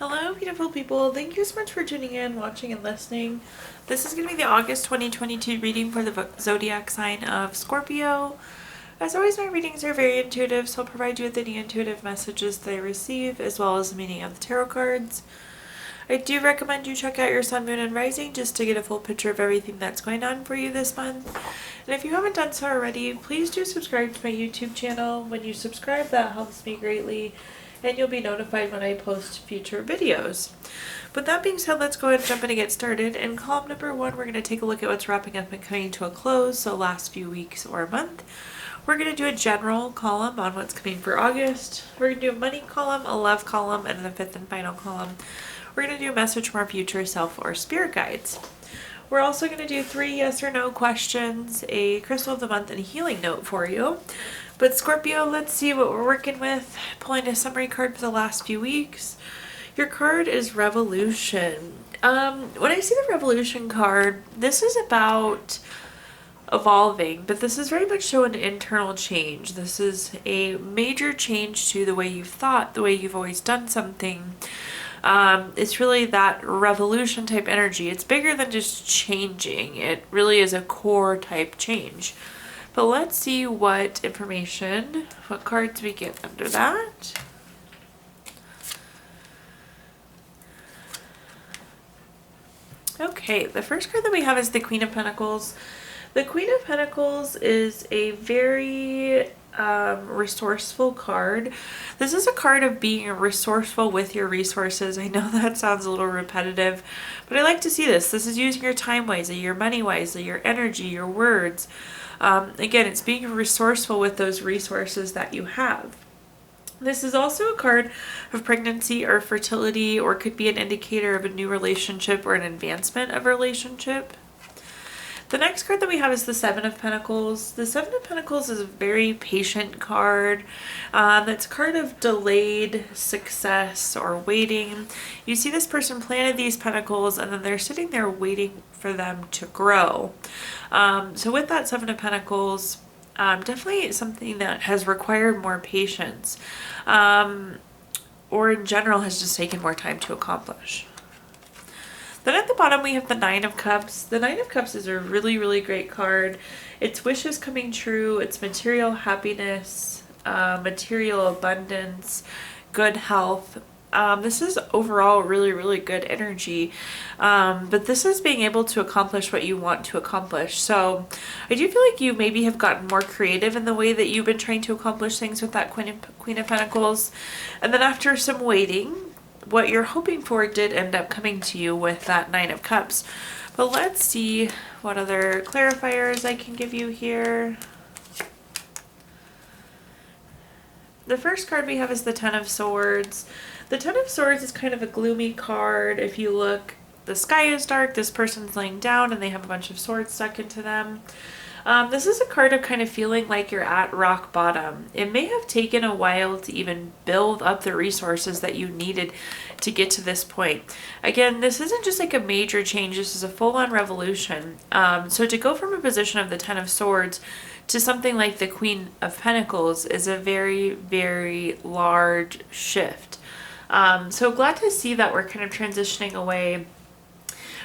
Hello, beautiful people. Thank you so much for tuning in, watching, and listening. This is going to be the August 2022 reading for the zodiac sign of Scorpio. As always, my readings are very intuitive, so I'll provide you with any intuitive messages that I receive, as well as the meaning of the tarot cards. I do recommend you check out your sun, moon, and rising just to get a full picture of everything that's going on for you this month. And if you haven't done so already, please do subscribe to my YouTube channel. When you subscribe, that helps me greatly, and you'll be notified when I post future videos. With that being said, let's go ahead and jump in and get started. In column number 1, we're going to take a look at what's wrapping up and coming to a close, so last few weeks or month. We're going to do a general column on what's coming for August. We're going to do a money column, a love column, and the fifth and final column. We're going to do a message from our future self or spirit guides. We're also going to do 3 yes or no questions, a crystal of the month, and a healing note for you. But Scorpio, let's see what we're working with. Pulling a summary card for the last few weeks. Your card is Revolution. When I see the Revolution card, this is about evolving, but this is very much so an internal change. This is a major change to the way you've thought, the way you've always done something. It's really that revolution type energy. It's bigger than just changing. It really is a core type change. But let's see what information, what cards we get under that. Okay, the first card that we have is the Queen of Pentacles. The Queen of Pentacles is a very resourceful card. This is a card of being resourceful with your resources. I know that sounds a little repetitive, but I like to see this. This is using your time wisely, your money wisely, your energy, your words. Again, it's being resourceful with those resources that you have. This is also a card of pregnancy or fertility, or could be an indicator of a new relationship or an advancement of a relationship. The next card that we have is the Seven of Pentacles. The Seven of Pentacles is a very patient card. It's a card of delayed success or waiting. You see this person planted these pentacles and then they're sitting there waiting for them to grow. So with that Seven of Pentacles, definitely something that has required more patience, or in general has just taken more time to accomplish. Then at the bottom we have the Nine of Cups. The Nine of Cups is a really, really great card. It's wishes coming true. It's material happiness, material abundance, good health. This is overall really, really good energy. But this is being able to accomplish what you want to accomplish. So I do feel like you maybe have gotten more creative in the way that you've been trying to accomplish things with that Queen of Pentacles. And then after some waiting, what you're hoping for did end up coming to you with that Nine of Cups. But let's see what other clarifiers I can give you here. The first card we have is the Ten of Swords. The Ten of Swords is kind of a gloomy card. If you look, the sky is dark, this person's laying down, and they have a bunch of swords stuck into them. This is a card of kind of feeling like you're at rock bottom. It may have taken a while to even build up the resources that you needed to get to this point. Again, this isn't just like a major change. This is a full-on revolution. So to go from a position of the Ten of Swords to something like the Queen of Pentacles is a very, very large shift. So glad to see that we're kind of transitioning away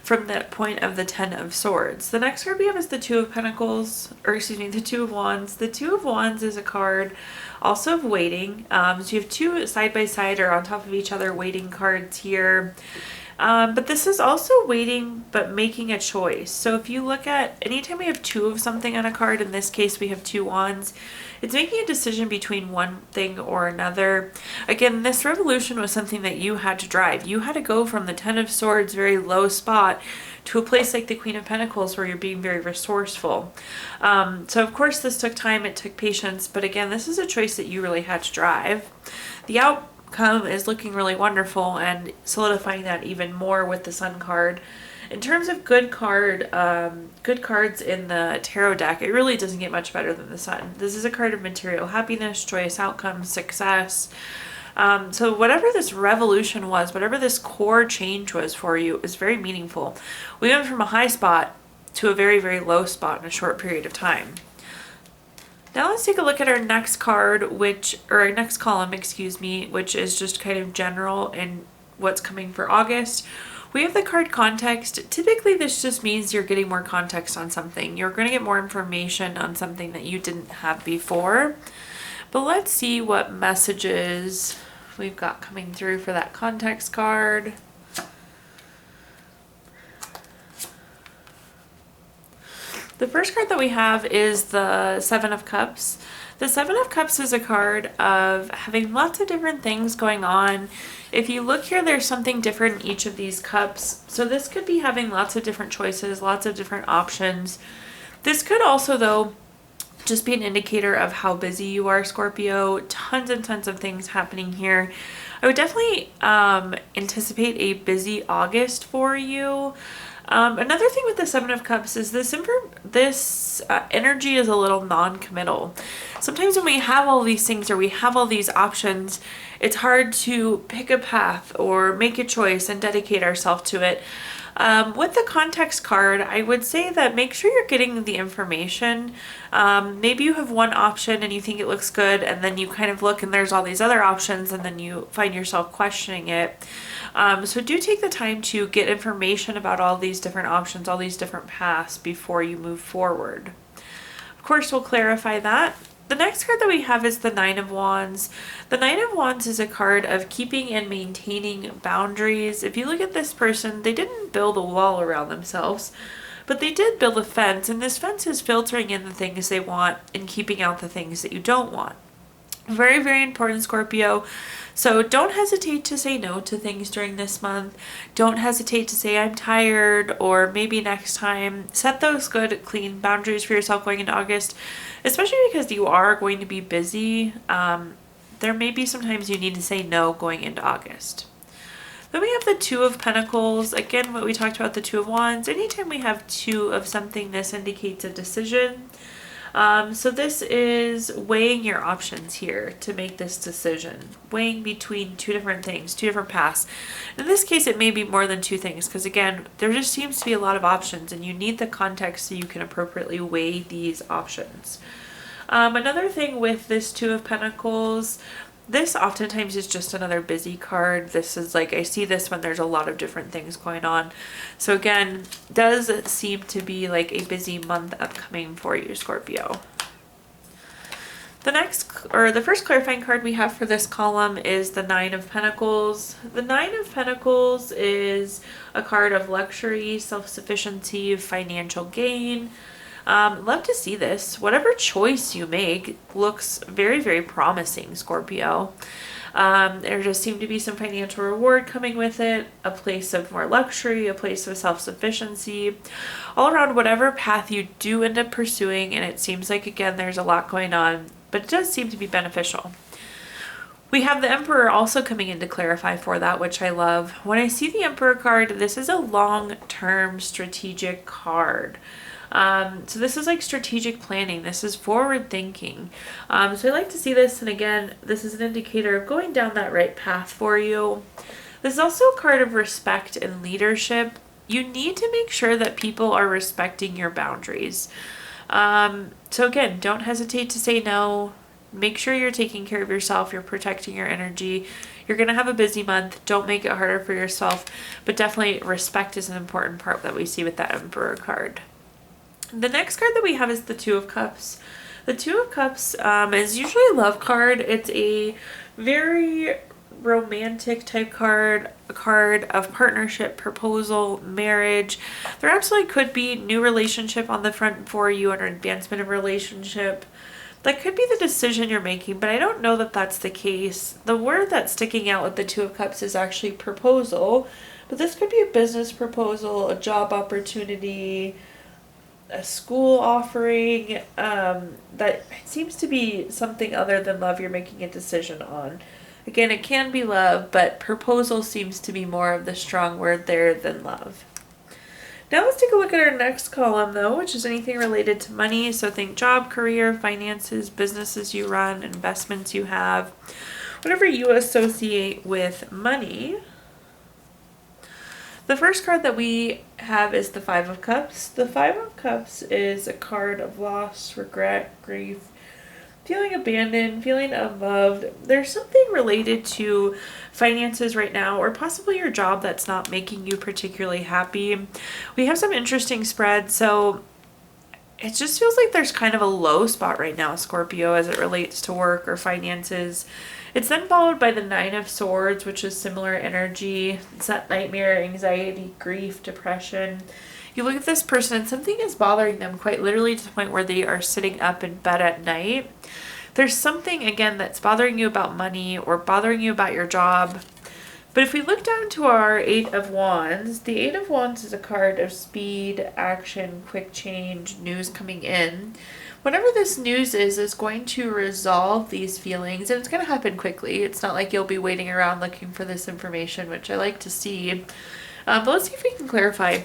from that point of the Ten of Swords. The next card we have is the Two of Pentacles, or excuse me, the Two of Wands. The Two of Wands is a card also of waiting. So you have two side by side or on top of each other waiting cards here. But this is also waiting but making a choice. So if you look at anytime we have two of something on a card, in this case we have two wands, it's making a decision between one thing or another. Again, this revolution was something that you had to drive. You had to go from the Ten of Swords very low spot to a place like the Queen of Pentacles where you're being very resourceful. So of course this took time, it took patience, but again, this is a choice that you really had to drive. The outcome is looking really wonderful and solidifying that even more with the Sun card. In terms of good cards in the tarot deck, it really doesn't get much better than the Sun. This is a card of material happiness, joyous outcomes, success. So whatever this revolution was, whatever this core change was for you, is very meaningful. We went from a high spot to a very, very low spot in a short period of time. Now let's take a look at our next card, or our next column, excuse me, which is just kind of general and what's coming for August. We have the card context. Typically, this just means you're getting more context on something. You're going to get more information on something that you didn't have before. But let's see what messages we've got coming through for that context card. The first card that we have is the Seven of Cups. The Seven of Cups is a card of having lots of different things going on. If you look here, there's something different in each of these cups. So this could be having lots of different choices, lots of different options. This could also, though, just be an indicator of how busy you are, Scorpio. Tons and tons of things happening here. I would definitely anticipate a busy August for you. Another thing with the Seven of Cups is this energy is a little non-committal. Sometimes when we have all these things or we have all these options, it's hard to pick a path or make a choice and dedicate ourselves to it. With the context card, I would say that make sure you're getting the information. Maybe you have one option and you think it looks good, and then you kind of look and there's all these other options, and then you find yourself questioning it. So do take the time to get information about all these different options, all these different paths before you move forward. Of course, we'll clarify that. The next card that we have is the Nine of Wands. The Nine of Wands is a card of keeping and maintaining boundaries. If you look at this person, they didn't build a wall around themselves, but they did build a fence, and this fence is filtering in the things they want and keeping out the things that you don't want. Very, very important, Scorpio. So don't hesitate to say no to things during this month. Don't hesitate to say I'm tired or maybe next time. Set those good, clean boundaries for yourself going into August, especially because you are going to be busy. There may be sometimes you need to say no going into August. Then we have the Two of Pentacles. Again, what we talked about, the Two of Wands. Anytime we have two of something, this indicates a decision. So this is weighing your options here to make this decision. Weighing between two different things, two different paths. In this case, it may be more than two things because, again, there just seems to be a lot of options and you need the context so you can appropriately weigh these options. Another thing with this Two of Pentacles, this oftentimes is just another busy card. This is like, I see this when there's a lot of different things going on. So again, does seem to be like a busy month upcoming for you, Scorpio. The first clarifying card we have for this column is the Nine of Pentacles. The Nine of Pentacles is a card of luxury, self-sufficiency, financial gain. Love to see this. Whatever choice you make looks very, very promising, Scorpio. There just seemed to be some financial reward coming with it, a place of more luxury, a place of self-sufficiency, all around whatever path you do end up pursuing. And it seems like, again, there's a lot going on, but it does seem to be beneficial. We have the Emperor also coming in to clarify for that, which I love. When I see the Emperor card, this is a long-term strategic card. So this is like strategic planning. This is forward thinking. So I like to see this. And again, this is an indicator of going down that right path for you. This is also a card of respect and leadership. You need to make sure that people are respecting your boundaries. So again, don't hesitate to say no. Make sure you're taking care of yourself. You're protecting your energy. You're going to have a busy month. Don't make it harder for yourself. But definitely respect is an important part that we see with that Emperor card. The next card that we have is the Two of Cups. The Two of Cups is usually a love card. It's a very romantic type card, a card of partnership, proposal, marriage. There absolutely could be new relationship on the front for you or advancement of relationship. That could be the decision you're making, but I don't know that that's the case. The word that's sticking out with the Two of Cups is actually proposal, but this could be a business proposal, a job opportunity, a school offering, that seems to be something other than love you're making a decision on. Again, it can be love, but proposal seems to be more of the strong word there than love. Now let's take a look at our next column though, which is anything related to money. So think job, career, finances, businesses you run, investments you have, whatever you associate with money. The first card that we have is the Five of Cups. The Five of Cups is a card of loss, regret, grief. feeling abandoned, feeling unloved. There's something related to finances right now, or possibly your job that's not making you particularly happy. We have some interesting spreads, so it just feels like there's kind of a low spot right now, Scorpio, as it relates to work or finances. It's then followed by the Nine of Swords, which is similar energy. It's that nightmare, anxiety, grief, depression. You look at this person and something is bothering them quite literally to the point where they are sitting up in bed at night. There's something, again, that's bothering you about money or bothering you about your job. But if we look down to our Eight of Wands, the Eight of Wands is a card of speed, action, quick change, news coming in. Whatever this news is going to resolve these feelings, and it's going to happen quickly. It's not like you'll be waiting around looking for this information, which I like to see. But let's see if we can clarify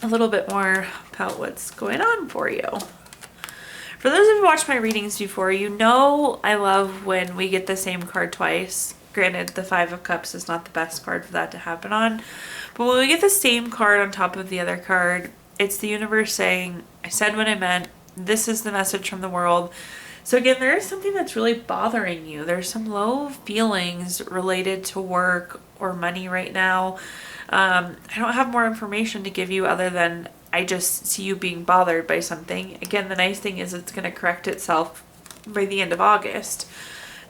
a little bit more about what's going on for you. For those who've watched my readings before, you know I love when we get the same card twice. Granted, the Five of Cups is not the best card for that to happen on. But when we get the same card on top of the other card, it's the universe saying, I said what I meant. This is the message from the world. So again, there is something that's really bothering you. There's some low feelings related to work or money right now. I don't have more information to give you other than I just see you being bothered by something. Again, the nice thing is it's going to correct itself by the end of August.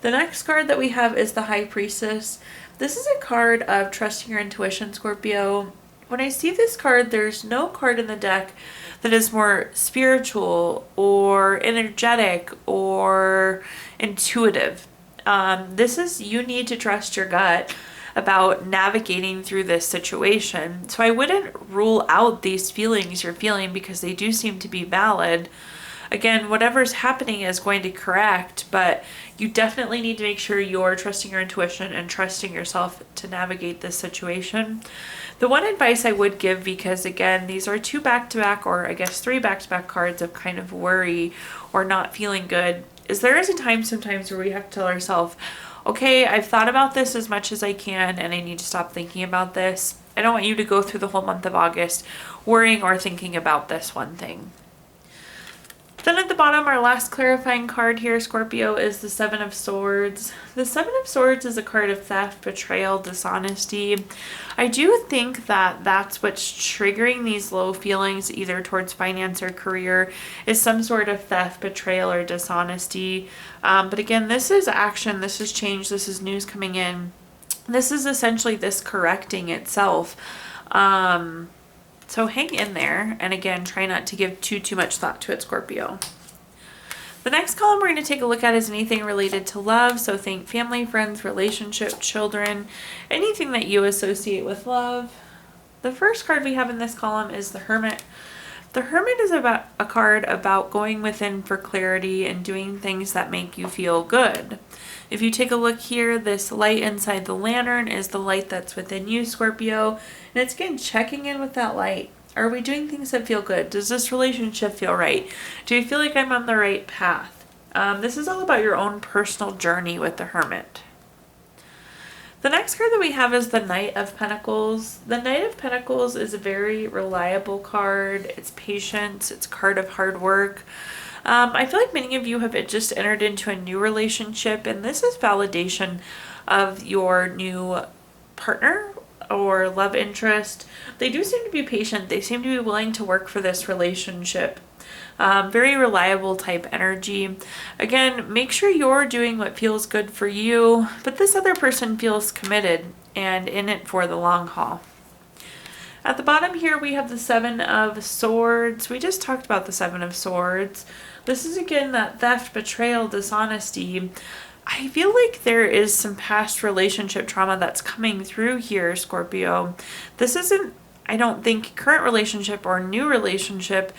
The next card that we have is the High Priestess. This is a card of trusting your intuition, Scorpio. When I see this card, there's no card in the deck that is more spiritual or energetic or intuitive. This is, you need to trust your gut about navigating through this situation. So I wouldn't rule out these feelings you're feeling because they do seem to be valid. Again, whatever's happening is going to correct, but you definitely need to make sure you're trusting your intuition and trusting yourself to navigate this situation. The one advice I would give, because again, these are two back-to-back, or I guess three back-to-back cards of kind of worry or not feeling good, is there is a time sometimes where we have to tell ourselves, okay, I've thought about this as much as I can and I need to stop thinking about this. I don't want you to go through the whole month of August worrying or thinking about this one thing. Then at the bottom, our last clarifying card here, Scorpio, is the Seven of Swords. The Seven of Swords is a card of theft, betrayal, dishonesty. I do think that that's what's triggering these low feelings, either towards finance or career, is some sort of theft, betrayal, or dishonesty. But again, this is action, this is change, this is news coming in. This is essentially this correcting itself. So hang in there, and again, try not to give too much thought to it, Scorpio. The next column we're going to take a look at is anything related to love. So think family, friends, relationship, children, anything that you associate with love. The first card we have in this column is the Hermit. The Hermit is about a card about going within for clarity and doing things that make you feel good. If you take a look here, this light inside the lantern is the light that's within you, Scorpio. And it's again checking in with that light. Are we doing things that feel good? Does this relationship feel right? Do you feel like I'm on the right path? This is all about your own personal journey with the Hermit. The next card that we have is the Knight of Pentacles. The Knight of Pentacles is a very reliable card. It's patience. It's a card of hard work. I feel like many of you have just entered into a new relationship, and this is validation of your new partner or love interest. They do seem to be patient. They seem to be willing to work for this relationship. Very reliable type energy. Again, make sure you're doing what feels good for you, but this other person feels committed and in it for the long haul. At the bottom here, we have the Seven of Swords. We just talked about the Seven of Swords. This is again that theft, betrayal, dishonesty. I feel like there is some past relationship trauma that's coming through here, Scorpio. This isn't, I don't think, current relationship or new relationship,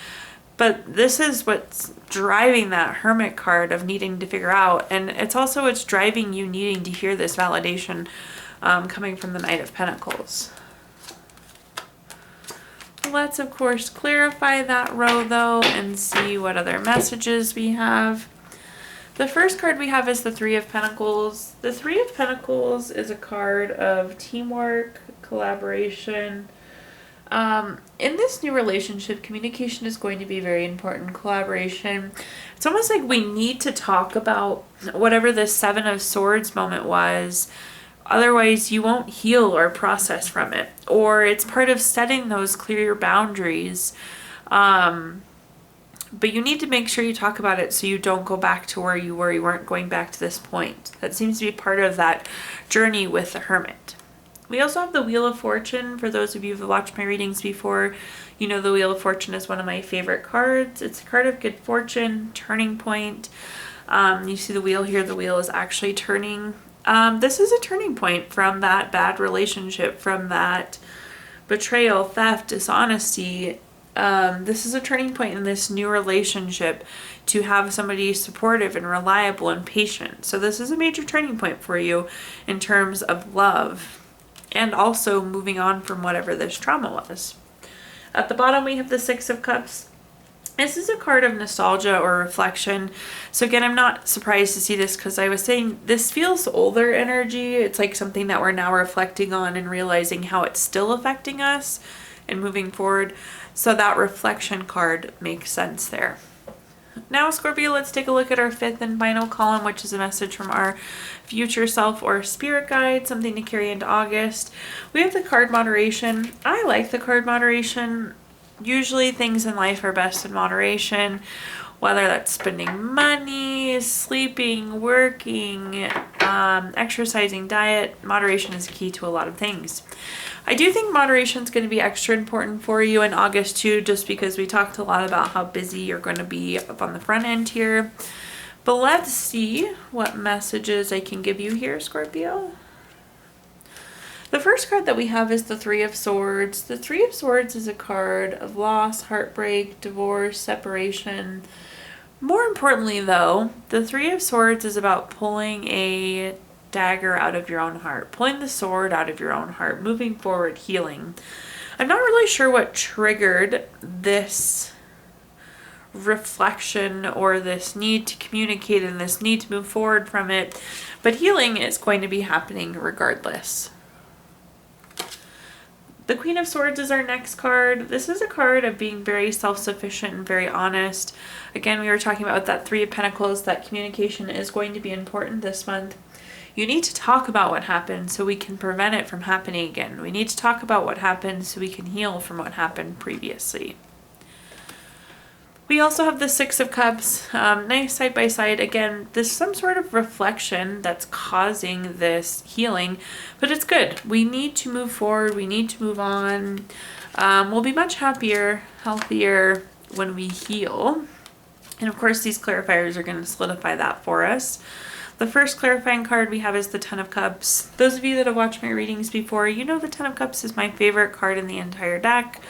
but this is what's driving that Hermit card of needing to figure out. And it's also what's driving you needing to hear this validation coming from the Knight of Pentacles. Let's, of course, clarify that row, though, and see what other messages we have. The first card we have is the Three of Pentacles. The Three of Pentacles is a card of teamwork, collaboration. In this new relationship, communication is going to be very important. Collaboration. It's almost like we need to talk about whatever the Seven of Swords moment was. Otherwise, you won't heal or process from it. Or it's part of setting those clear boundaries. But you need to make sure you talk about it so you don't go back to where you were. You weren't going back to this point. That seems to be part of that journey with the Hermit. We also have the Wheel of Fortune. For those of you who have watched my readings before, you know the Wheel of Fortune is one of my favorite cards. It's a card of good fortune, turning point. You see the wheel here. The wheel is actually turning. This is a turning point from that bad relationship, from that betrayal, theft, dishonesty. This is a turning point in this new relationship to have somebody supportive and reliable and patient. So this is a major turning point for you in terms of love and also moving on from whatever this trauma was. At the bottom, we have the Six of Cups. This is a card of nostalgia or reflection. So again, I'm not surprised to see this because I was saying this feels older energy. It's like something that we're now reflecting on and realizing how it's still affecting us and moving forward. So that reflection card makes sense there. Now, Scorpio, let's take a look at our fifth and final column, which is a message from our future self or spirit guide, something to carry into August. We have the card moderation. I like the card moderation. Usually things in life are best in moderation, whether that's spending money, sleeping, working, exercising, diet. Moderation is key to a lot of things. I do think moderation is going to be extra important for you in August too, just because we talked a lot about how busy you're going to be up on the front end here. But let's see what messages I can give you here, Scorpio. The first card that we have is the Three of Swords. The Three of Swords is a card of loss, heartbreak, divorce, separation. More importantly, though, the Three of Swords is about pulling a dagger out of your own heart, pulling the sword out of your own heart, moving forward, healing. I'm not really sure what triggered this reflection or this need to communicate and this need to move forward from it, but healing is going to be happening regardless. The Queen of Swords is our next card. This is a card of being very self-sufficient and very honest. Again, we were talking about that Three of Pentacles, that communication is going to be important this month. You need to talk about what happened so we can prevent it from happening again. We need to talk about what happened so we can heal from what happened previously. We also have the Six of Cups, nice side by side. Again, there's some sort of reflection that's causing this healing, but it's good. We need to move forward. We need to move on. We'll be much happier, healthier when we heal. And of course, these clarifiers are going to solidify that for us. The first clarifying card we have is the Ten of Cups. Those of you that have watched my readings before, you know the Ten of Cups is my favorite card in the entire deck.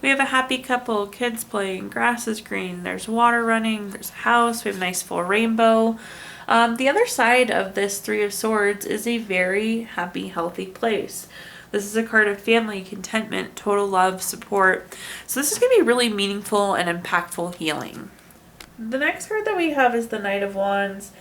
We have a happy couple, kids playing, grass is green, there's water running, there's a house, we have a nice full rainbow. The other side of this Three of Swords is a very happy, healthy place. This is a card of family, contentment, total love, support. So this is going to be really meaningful and impactful healing. The next card that we have is the Knight of Wands.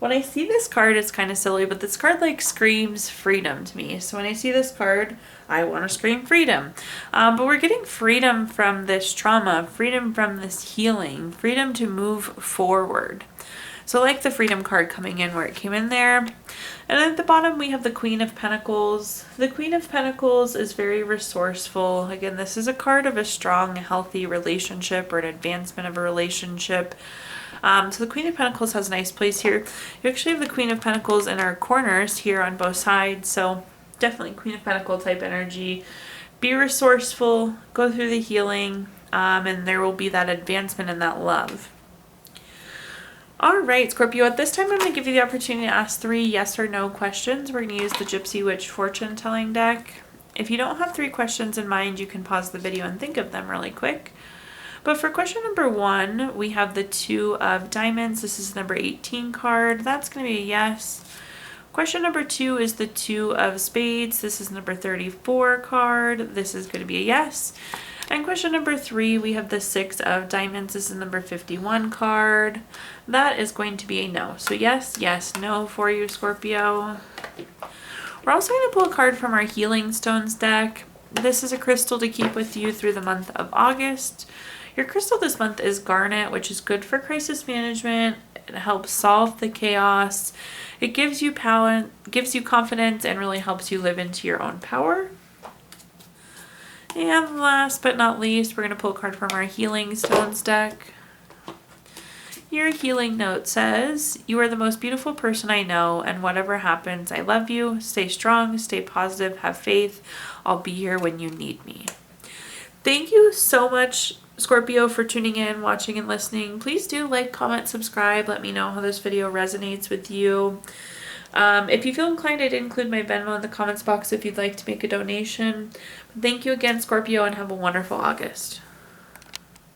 When I see this card, it's kind of silly, but this card like screams freedom to me. So when I see this card, I want to scream freedom. But we're getting freedom from this trauma, freedom from this healing, freedom to move forward. So like the freedom card coming in where it came in there. And at the bottom, we have the Queen of Pentacles. The Queen of Pentacles is very resourceful. Again, this is a card of a strong, healthy relationship or an advancement of a relationship. So the Queen of Pentacles has a nice place here. You actually have the Queen of Pentacles in our corners here on both sides. So definitely Queen of Pentacles type energy. Be resourceful, go through the healing, and there will be that advancement and that love. All right, Scorpio, at this time I'm going to give you the opportunity to ask 3 yes or no questions. We're going to use the Gypsy Witch fortune telling deck. If you don't have 3 questions in mind, you can pause the video and think of them really quick. But for question number 1, we have the Two of Diamonds. This is number 18 card. That's going to be a yes. Question number 2 is the Two of Spades. This is number 34 card. This is going to be a yes. And question number 3, we have the Six of Diamonds. This is number 51 card. That is going to be a no. So yes, yes, no for you, Scorpio. We're also going to pull a card from our Healing Stones deck. this is a crystal to keep with you through the month of August. Your crystal this month is garnet, which is good for crisis management. It helps solve the chaos. It gives you power, gives you confidence, and really helps you live into your own power. And last but not least, we're going to pull a card from our Healing Stones deck. Your healing note says, "You are the most beautiful person I know, and whatever happens, I love you. Stay strong, stay positive, have faith. I'll be here when you need me." Thank you so much, Scorpio, for tuning in, watching, and listening. Please do like, comment, subscribe. Let me know how this video resonates with you. If you feel inclined, I did include my Venmo in the comments box if you'd like to make a donation. Thank you again, Scorpio, and have a wonderful August.